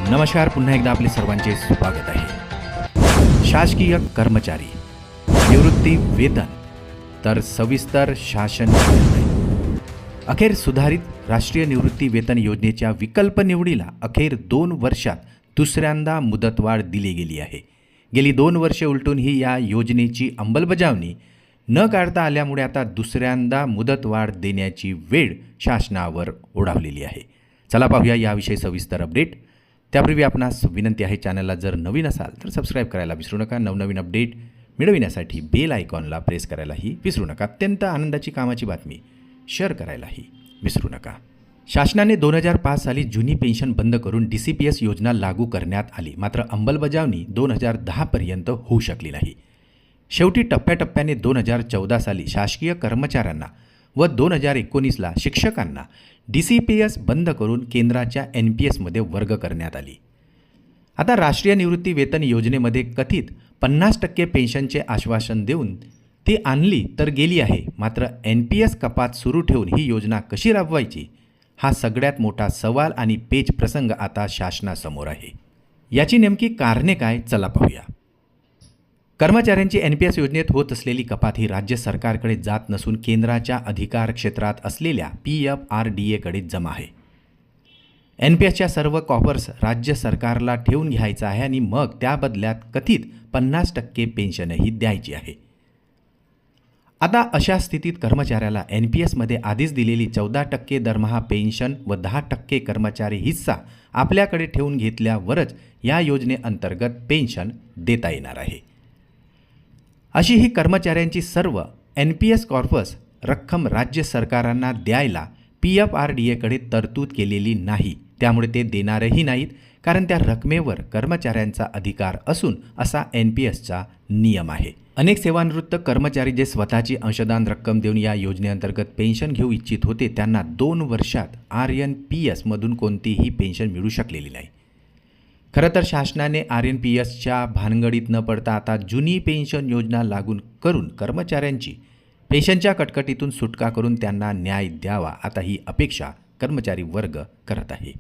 नमस्कार, पुन्हा एकदा आपले सर्वांचे स्वागत आहे। शासकीय कर्मचारी निवृत्ती वेतन तर सविस्तर शासन निर्णय। अखेर सुधारित राष्ट्रीय निवृत्ती वेतन योजनेच्या विकल्प निवडीला अखेर 2 वर्षात दुसऱ्यांदा मुदतवाढ दिली गेली आहे। गेली 2 वर्षे उलटून ही या योजनेची अंमलबजावणी न काढता आल्यामुळे आता दुसऱ्यांदा मुदतवाढ देण्याची वेळ शासनावर ओढावलेली आहे। चला पाहूया याविषयी सविस्तर अपडेट। त्यापूर्वी आपणास विनंती आहे, चॅनलला जर नवीन असाल तर सबस्क्राईब करायला विसरू नका। नवनवीन अपडेट मिळविण्यासाठी बेल आयकॉनला प्रेस करायलाही विसरू नका। अत्यंत आनंदाची कामाची बातमी शेअर करायलाही विसरू नका। शासनाने 2005 साली जुनी पेन्शन बंद करून DCPS योजना लागू करण्यात आली, मात्र अंमलबजावणी 2010 पर्यंत होऊ शकली नाही। शेवटी टप्प्याटप्प्याने 2014 साली शासकीय कर्मचाऱ्यांना व 2019ला शिक्षकांना DCPS बंद करून केंद्राच्या NPS मध्ये वर्ग करण्यात आली। आता राष्ट्रीय निवृत्ती वेतन योजनेमध्ये कथित 50% पेन्शनचे आश्वासन देऊन ती आणली तर गेली आहे, मात्र NPS कपात सुरू ठेवून ही योजना कशी राबवायची हा सगळ्यात मोठा सवाल आणि पेच प्रसंग आता शासनासमोर आहे। याची नेमकी कारणे काय, चला पाहूया। कर्मचाऱ्यांची NPS योजनेत होत असलेली कपात ही राज्य सरकारकडे जात नसून केंद्राच्या अधिकार क्षेत्रात असलेल्या PFRDA कडे जमा आहे। NPSच्या सर्व कॉपर्स राज्य सरकारला ठेवून घ्यायचा आहे आणि मग त्या बदल्यात कथित 50% पेन्शनही द्यायची आहे। आता अशा स्थितीत कर्मचाऱ्याला NPS मध्ये आधीच दिलेली 14% दरमहा पेन्शन व 10% कर्मचारी हिस्सा आपल्याकडे ठेवून घेतल्यावरच या योजनेअंतर्गत पेन्शन देता येणार आहे। अशी ही कर्मचाऱ्यांची सर्व NPS कॉर्पस रक्कम राज्य सरकारांना द्यायला PFRDA कडे तरतूद केलेली नाही, त्यामुळे ते देणारही नाहीत, कारण त्या रकमेवर कर्मचाऱ्यांचा अधिकार असून असा NPSचा नियम आहे। अनेक सेवानिवृत्त कर्मचारी जे स्वतःची अंशदान रक्कम देऊन या योजनेअंतर्गत पेन्शन घेऊ इच्छित होते, त्यांना 2 वर्षात RNPS मधून कोणतीही पेन्शन मिळू शकलेली नाही। खरं तर शासनाने RNPSच्या भानगडीत न पडता आता जुनी पेन्शन योजना लागू करून कर्मचाऱ्यांची पेन्शनच्या कटकटीतून सुटका करून त्यांना न्याय द्यावा, आता ही अपेक्षा कर्मचारी वर्ग करत आहे।